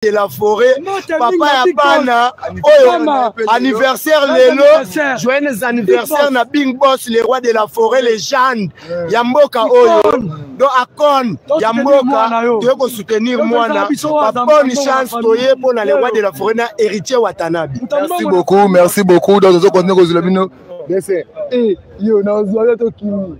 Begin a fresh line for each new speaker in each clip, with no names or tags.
de la forêt, papa Yabana, anniversaire Lelo, joyeux anniversaire na Bing Boss, le roi de la forêt, légende, Yamboka Oyo, do Akon, Yamboka, tu veux soutenir moi, bonne chance pour le roi de la forêt, na héritier Watanabe.
Merci beaucoup, dans ce contenu que vous avez mis. Yo, na ozoya to kimi.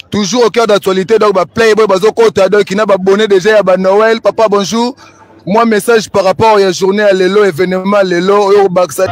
Toujours au cœur d'actualité, donc Playboy Bazoko Tado qui n'a pas abonné déjà à Noël. Papa bonjour. Moi message par rapport à la journée à Lelo, événement Lelo, au Baksa.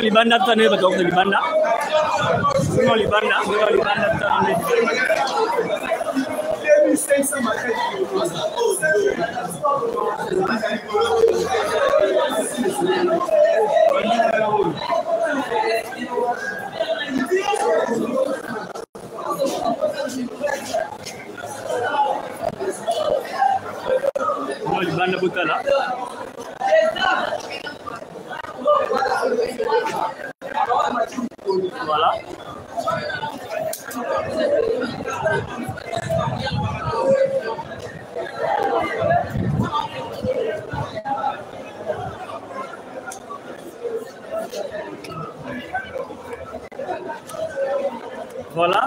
Libanda tane ba dokter libanda sino libanda tane no libanda butala. Voilà. Voilà.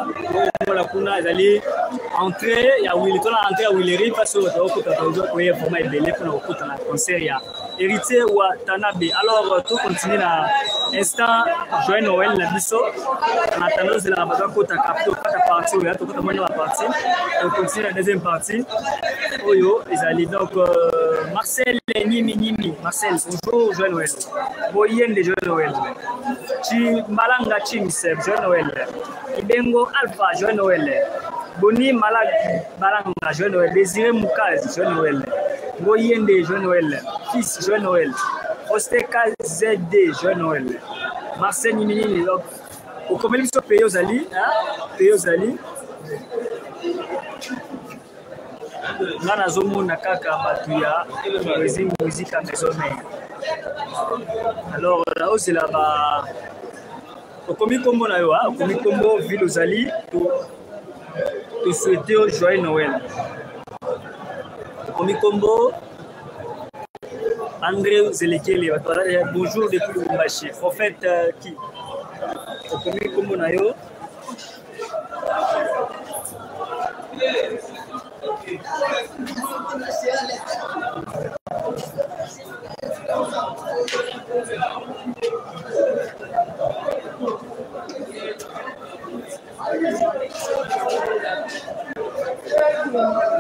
Voilà, kuna ezali entrée ya Willy tona entrée ya Willery parce que okuta tozo koye format ebele pour okuta na concert ya héritier wa Tanabe. Alors tout continue na instant joyeux Noël na biso na tendance la baza kota capto kata partie ya to kota mwana la partie on continue la deuxième partie oyo ezali donc Marcel Nimi Marcel bonjour joyeux Noël boyende joyeux Noël chi malanga chims joyeux Noël Ibengo Alpha joyeux Noël Boni Malanga joyeux Noël Désiré Moukaz joyeux Noël Boyende joyeux Noël Fils joyeux Noël Osteka ZD joyeux Noël Marcel Nimi au comme biso Peyo Zali ngana zomona kaka batu ya musique à maison mère. Alors là aussi là-bas au komi kombo na yo au komi kombo ville Ozali to souhaiter au joyeux Noël. Au komi kombo André Zelekele bonjour depuis Lubumbashi prophète qui au komi kombo na yo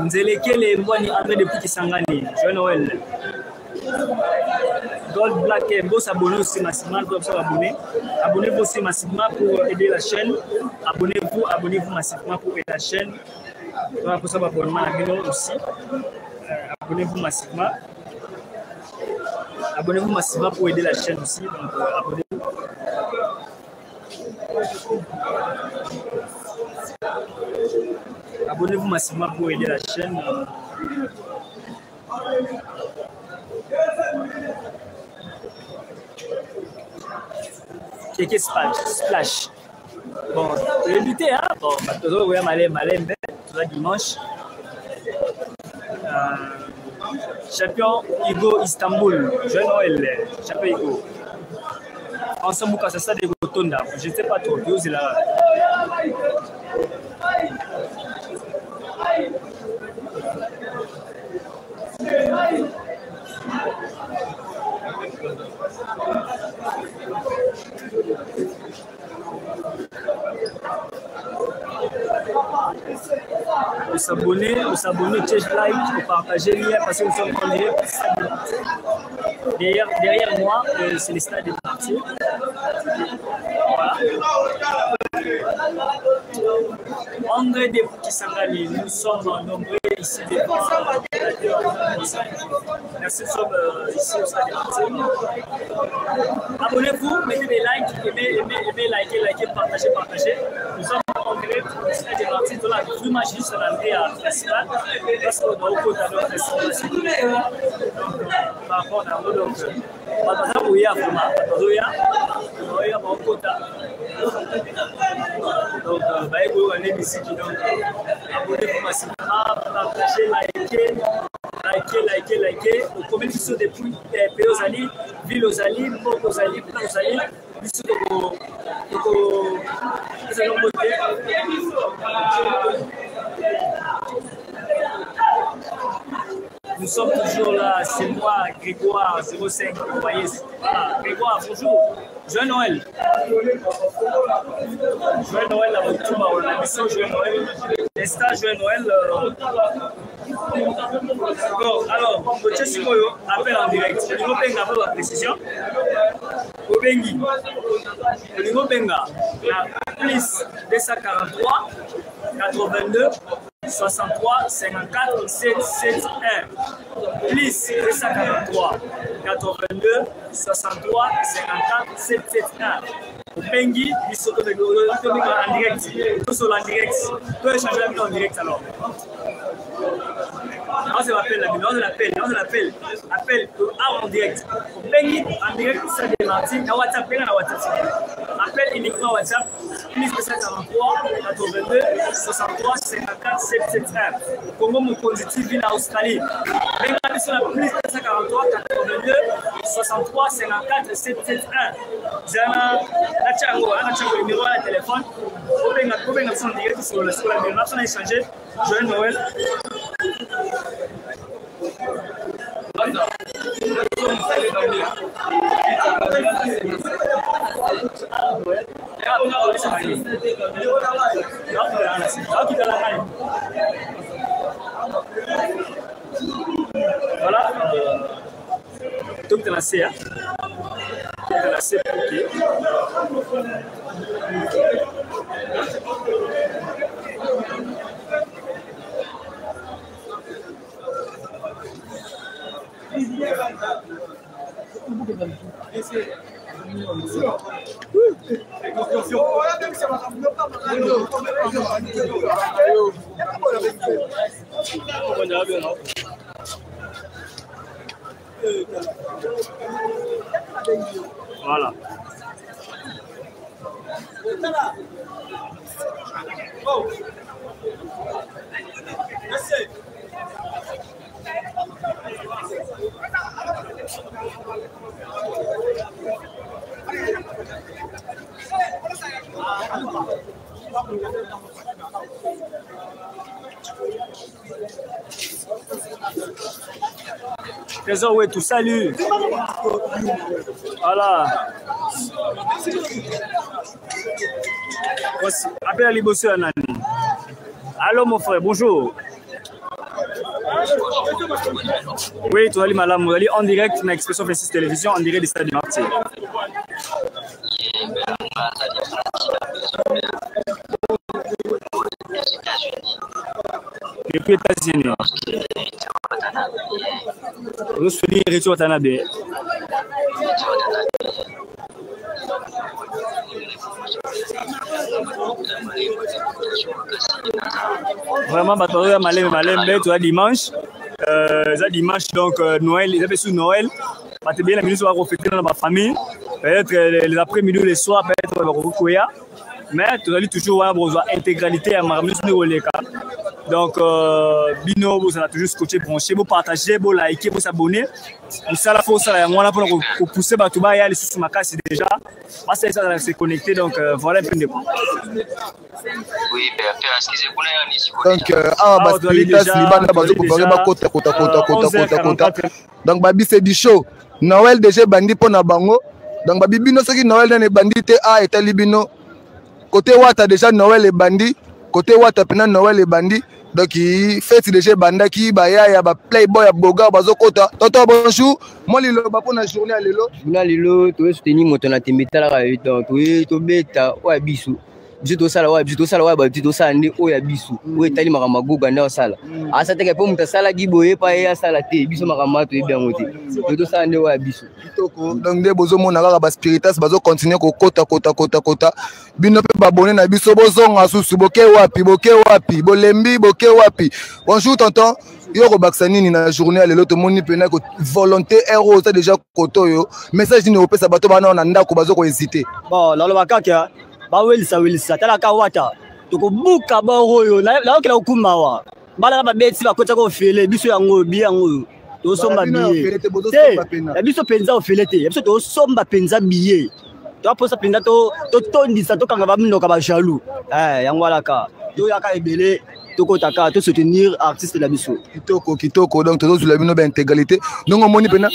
Nzelekele Mbwani André depuis Kisangani joyeux Noël. Gold Black Mbo s'abonner aussi massivement pour s'abonner. Abonnez-vous aussi massivement pour aider la chaîne. Abonnez-vous massivement pour aider la chaîne. Donc pour ça abonnement à Bino aussi. Abonnez-vous massivement. Abonnez-vous massivement pour aider la chaîne aussi. Donc abonnez-vous. Abonnez-vous massivement pour aider la chaîne. Quelques splash. Bon, débuter, hein? Bon, toujours oui, malembe, tout dimanche. Champion Igo Istanbul, joyeux Noël, champion Igo. Ensemble, c'est ça de Gotonda. Je ne sais pas trop, c'est là. Vous s'abonner, check like, vous partagez le lien parce que nous sommes en direct. Derrière moi, c'est le stade de partie. Voilà. André de Kisangani, nous sommes nombreux ici devant. Merci, nous sommes ici au stade. Abonnez-vous, mettez des likes, aimez, likez, partagez. Nous sommes en direct au stade des parties de la rue Magis à l'entrée à Festival. Parce qu'on doit au côté de notre festival. Donc, par rapport à nous, donc, on va vraiment y avoir vraiment. Donc, on est ici, donc, abonnez-vous massivement, partagez, likez. Au combien de depuis pays aux alliés, ville aux alliés, port aux alliés, plan aux alliés, nous sommes toujours là, c'est moi, Grégoire 05, vous voyez, voilà, Grégoire, bonjour, Joël Noël, la retour, la mission Joël Noël, l'instant Joël Noël, bon, alors, le Tchessikoyo appelle en direct, le niveau Benga pour la précision, au Bengi, le niveau Benga, la plus 243, 82, 63 54 771 plus 243 82 63 54 771 Bengi Bisoto en direct tous en direct peut échanger la vidéo en direct alors on se l'appelle appel en direct Bengi en direct ça démarti na WhatsApp appel uniquement WhatsApp plus 243 82 63 54 771 Congo Mukonzi TV en Australie Bengi sur la plus 243 82 63 54 771 Zana Nachango numéro à téléphone Bengi son direct sur la numéro on a échangé Joël Noël voilà donc de la CA de la CA voilà. Trésor, ouais, tout salut. Voilà. Appelle à Libossé Anani. Allô, mon frère, bonjour. Oui, tu vas aller madame, vous allez en direct dans Expression 26 Télévision, en direct du stade du Martyr. Depuis les États-Unis. Nous sommes retour à Tanabe. Vraiment, Malembe, tu as dimanche. Dimanche, donc Noël, ils avaient sous Noël. Bien la minute, on va refléter dans ma famille. Peut-être les après-midi ou les soirs, peut-être on va recourir. Mais tu as toujours avoir intégralité à ma musique. Donc, Bino, vous allez toujours scotcher, brancher, vous partager, vous liker, vous s'abonner. Vous savez, il faut pousser Batouba et aller sur ma casse déjà. Parce que ça s'est connecté, donc voilà un peu de quoi.
Oui,
donc, donc, Babi, c'est du show. Noël déjà bandit pour Nabango. Donc, Babi, Bino, ce qui Noël est bandit, et Talibino. Côté Wata, déjà Noël est bandit. Côté Wata, Noël est bandit. Donc, il fait déjà banda qui baya ya ba playboy ya boga bazokota. Toto bonjour. Moi lilo ba pona journée à lelo.
Na lelo to soutenir moto na timbita la donc to beta wa bisu. biso sala wa biso sala ndi oya biso oya tali makama goga nda sala asa teke po muta sala giboye pa ya sala te biso makama to ebiango te to sala ndi oya biso
kitoko donc nde bozo mona kaka ba spiritas bazo continuer ko kota bino pe babone na biso bozonga susu boke wapi bolembi boke wapi bonjour tonton yo ko baksa nini na journée lelo to moni pena ko volonté héros ça déjà koto yo message ni opesa bato bana na ndako bazo ko hésiter
bon lalo bakaka ba welisa tala ka wata to ko buka ba oyo la okela okumawa bala ba beti ba kota ko fele biso yango biyango to somba biye te biso penza o fele te biso to somba penza biye to aposa penza to tondisa to kanga ba minoka ba jaloux yango alaka to yaka ebele tokotaka to soutenir artiste la biso
kitoko donc tozo la bino ba intégralité donc on moni pena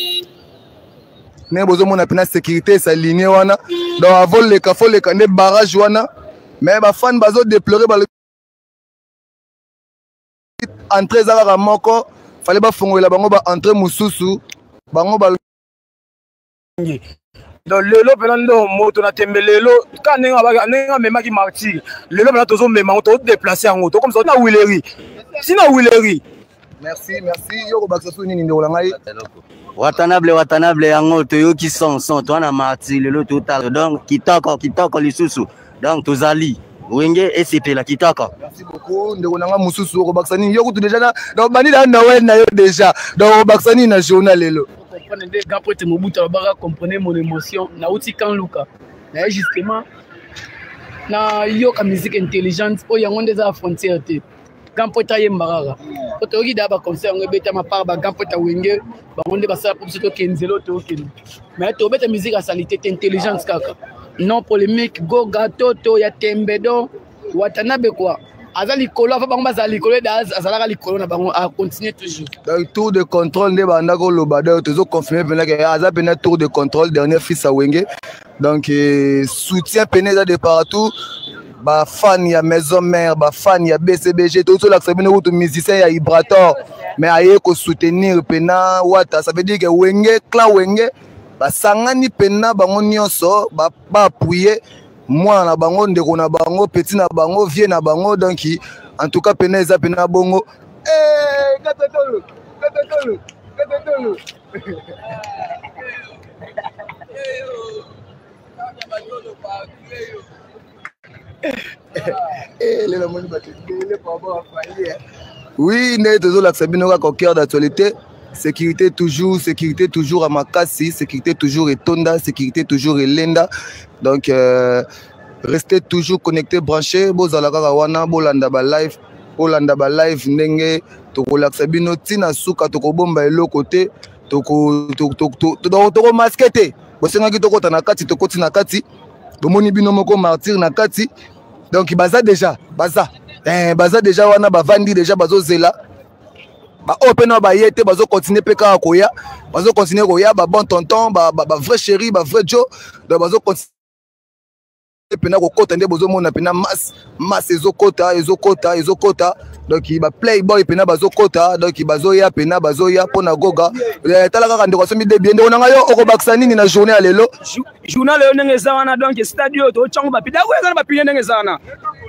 ne bozo mona pena sécurité sa ligne wana donc avant le café le kande barrage wana mais ba fan bazo déplorer ba entrée za moko fallait ba fongola bango ba entrée mususu bango ba
donc lelo pena ndo moto na tembelelo ka nenga memaki martyr lelo pena tozo mema to déplacer yango to comme ça na Willery
merci yo baksa so nini ndo ngai
watanable yango to yo ki son to na martyr lelo total donc kitoko lisusu donc tozali wenge SCP la kitoko
merci beaucoup ndo nanga mususu ko baksa nini yo kutu déjà na donc bani da Noël na yo déjà donc baksa nini na journal lelo
comprendre des gars pour te mobuta baba comprendre mon émotion na uti kan luka na justement na yo ka musique intelligente o yango ndeza frontière te gampota yembaraga to ki da ba concert ngo beta ma part ba gampota wenge ba ngonde ba sala pour to kenzelo to ken mais to beta musique à salité intelligence kaka non polémique go gato to ya tembedo watanabe quoi azali kolo fa bango bazali kolo azalaka likolo na bango a continuer toujours
donc tour de contrôle ne banda ko lobada tozo confirmer pena que aza pena tour de contrôle dernier fils à Wenge donc soutien pena de partout ba fan ya maison mère ba fan ya BCBG tout ça ça bino to musicien ya Vibrator mais aye ko soutenir pena wata ça veut dire que Wenge clan Wenge ba sangani pena bango nyonso ba appuyer moi na bango ndeko na bango petit na bango vieux na bango donc en tout cas pena eza pena bongo gatotolo oui ne tozo la sabino ka cœur d'actualité sécurité toujours à Makassi, sécurité toujours Etonda, sécurité toujours Elenda. Donc restez toujours connectés, branchés. Bozalaka wana bolanda ba live ndenge tokolakisa bino tina suka tokobomba elo côté toko maskete. Bosengaki tokota na kati tokoti na kati. Bomoni bino moko martyr na kati. Donc baza déjà wana bavandi déjà bazozela. Ba open ba yete bazo continuer peka koya bazo continuer koya ba bon tonton ba vrai chéri ba vrai Joe donc bazo continuer pena ko kota nde bozo mona pena mass ezokota donc ba playboy pena bazo kota donc bazo ya pena bazo ya pona goga tala kaka ndeko somi de bien ndeko ngayo okobakisa nini na journée lelo
journal lelo ndenge zawana donc stadio to chango ba pida ko ngana ba pide ndenge zawana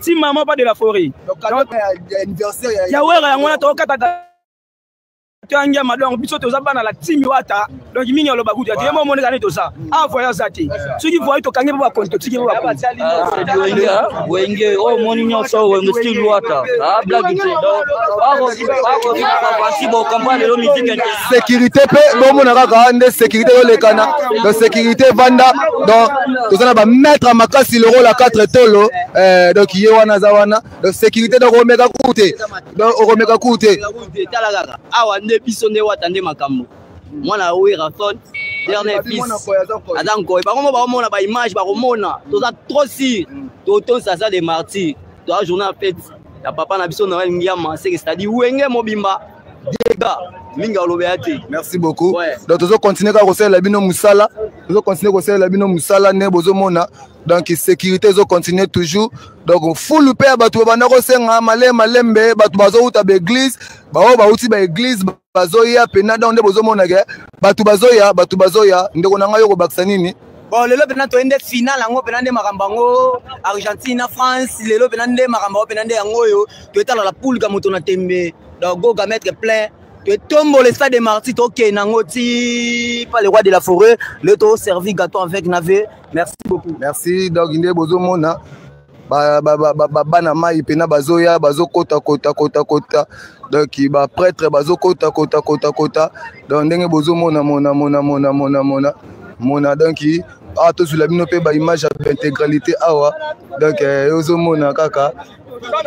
ti maman pas de la forêt donc
anniversaire
ya wera yango na to kata Tangia madong biso to zabana la timi wata donc mingi aloba kutu ya mo moneka ne to ça a voyage zati soki voyage to kange ba konto tiki ba
wenge o moni nyoso wenge still wata blague te si bo comprendre lo musique
sécurité pe bo mona kaka ande sécurité yo lekana de sécurité vanda donc to sana ba mettre à Makassi le rôle à 4 tolo donc ye wana za wana de sécurité donc omeka kute donc omeka kute
talagaga awa biso ne watande makambo mwana wera son dernier fils adanko ba komo ba mona ba image ba komona toza trop si to ça des martyrs to a journée en fait ya papa na biso na ngiyama c'est-à-dire wenge mobimba dega minga olobeyate
merci beaucoup donc tozo continuer ka kosala bino musala ne bozo mona donc sécurité zo continuer toujours donc full pe batu bana ko senga malembe batu bazo uta be église ba uti ba église bazo ya pena donc bozo mona ke batu bazo ya ndeko na ngayo ko bakisa nini
Bon, lelo pena to ende final yango pena nde makambango Argentine na France, lelo pena nde makambango pena nde yango yo, to etala la poule ka moto na tembe, donc go ga mettre plein. Tu tombes le stade de Marty, ok, Nangoti, pas le roi de la forêt, le to servi gâteau avec navet. Merci beaucoup.
Merci, donc inde bozo mona. Bana mai pena bazoya bazo kota. Donc ba prêtre bazo kota. Donc ndenge bozo mona donc ah to sur la bino pe ba image intégralité awa. Donc ozo mona kaka.
On a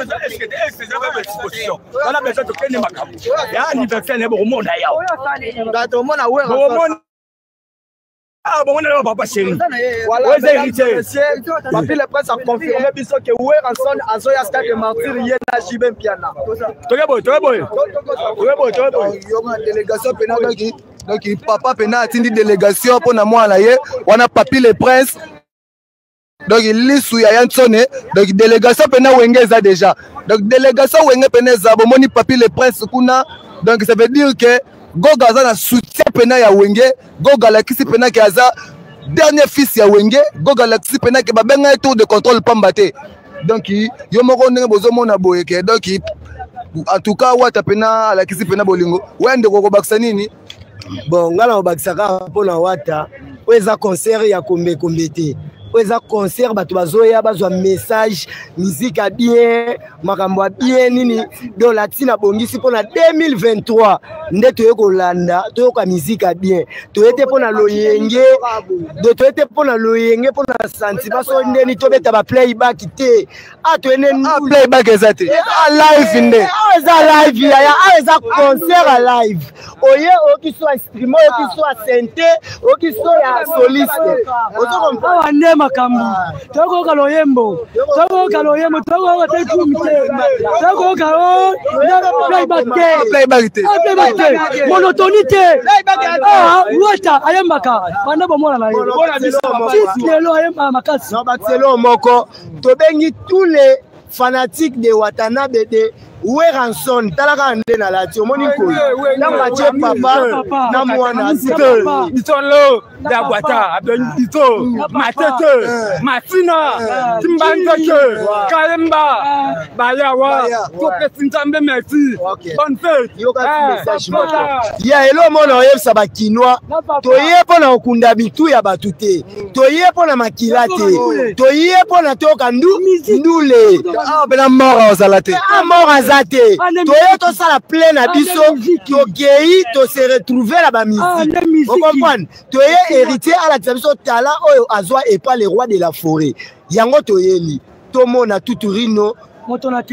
besoin de quel macabre. Il y a un anniversaire au monde d'ailleurs. Ah bon, on est là, papa chéri.
Voilà, papi le presse a confirmé que Weranson a Zoya Stade de Martyr, il y a Jibem Piana.
Très bon.
Délégation pénale donc papa pénal atteint délégation pour na moi là on a papi le prince. Donc il lit sous Yayan Tsone, donc délégation pena wengeza déjà. Donc délégation wenge peneza bomoni papi le prince kuna. Donc ça veut dire que Goga za na soutien pena ya wenge, Goga la kisi pena ki aza dernier fils ya wenge, Goga la kisi pena ki babenga tour de contrôle pambate. Donc yo moko ndenge bozomona boyeke. Donc en tout cas wata pena la kisi pena bolingo. Wende koko bakisa nini?
Bon, ngala obakisaka pona wata, weza concert ya kombe te. Oza concert bato bazoya bazwa message musique a bien makambo a bien nini do latina bongisi pona 2023 nde toyeko landa toyoka musique a bien toyete pona loyenge de toyete pona loyenge pona sentiment so ndeni tobeta ba playback te toyene
playback ezate live nde
live ya concert a live oye oki so streamer oki so synthé oki so ya soliste ozo comprendre makambu toko kaloyembo toko tekumite toko kalo playback monotonité wata ayembaka banda bomona na yo lelo ayemba makasi no bakselo moko tobengi tous les fanatiques de Watanabe de Weranson talaka nde na lati omoni ko na mache papa na mwana
Bitolo da Gwata abendito matete matina timbandeke kalemba bayawa to presintambe merci bonne fête
ya elo mona oyebisa bakinois toye pona okunda bitu ya batute toye pona makilate toye pona toka ndule
bena mort ozalate
zate toye to sala plein na biso to gei to se retrouver la ba musique vous comprenez toye héritier à la biso tala oyo azwa et pas le roi de la forêt yango toyeli to mona tuturino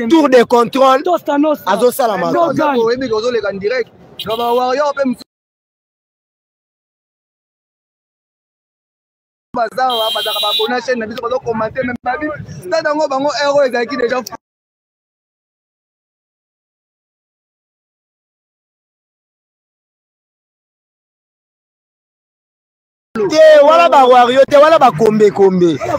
tour de contrôle azo sala ma
oyebi ko zo le kan direct no ba warrior pe bazawa bazaka ba bona chaîne na biso bazo commenter même babi stade ngo bango héros ezaki déjà
te wala ba wario te wala ba kombe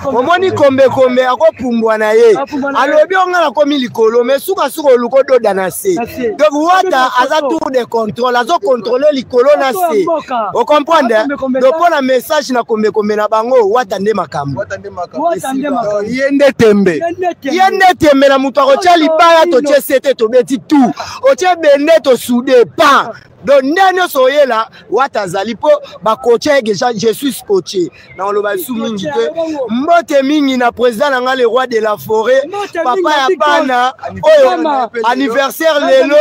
omoni kombe akopumbwa na ye alobi onga komi likolo mais suka luko do danase donc wata aza tour de contrôle azo contrôler likolo na se o comprendre donc pour la message na kombe na bango wata nde makambo
yende tembe
na muto akotia libaya to tie sete to beti tout o tie bende to soude pas. Donc, nous sommes là, je suis coaché. Dans le bas mingi, mbote mingi na président na le roi de la forêt, papa Yapana, anniversaire lelo,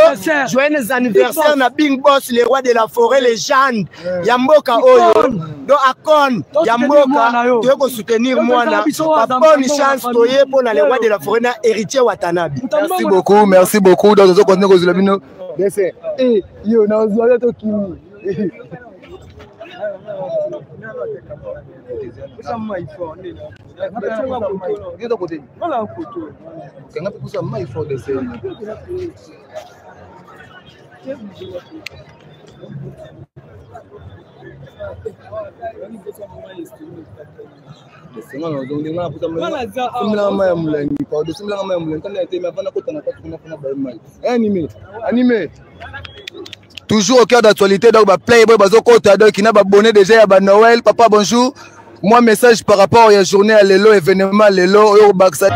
joyeux anniversaire na Bing Boss, le roi de la forêt, légende, Yamboka Oyo, donc Akon, Yamboka, tu veux soutenir moi na, bonne chance, toye pour le roi de la forêt, na héritier Watanabe.
Merci beaucoup, dans ce contenu que vous avez mis. Eh, yo, na uzwale to kimi. Toujours au cœur d'actualité, donc Playboy Bazokota, donc qui n'a pas bonné déjà à Noël. Papa bonjour. moi message par rapport à la journée à l'élo événement l'élo au Baksa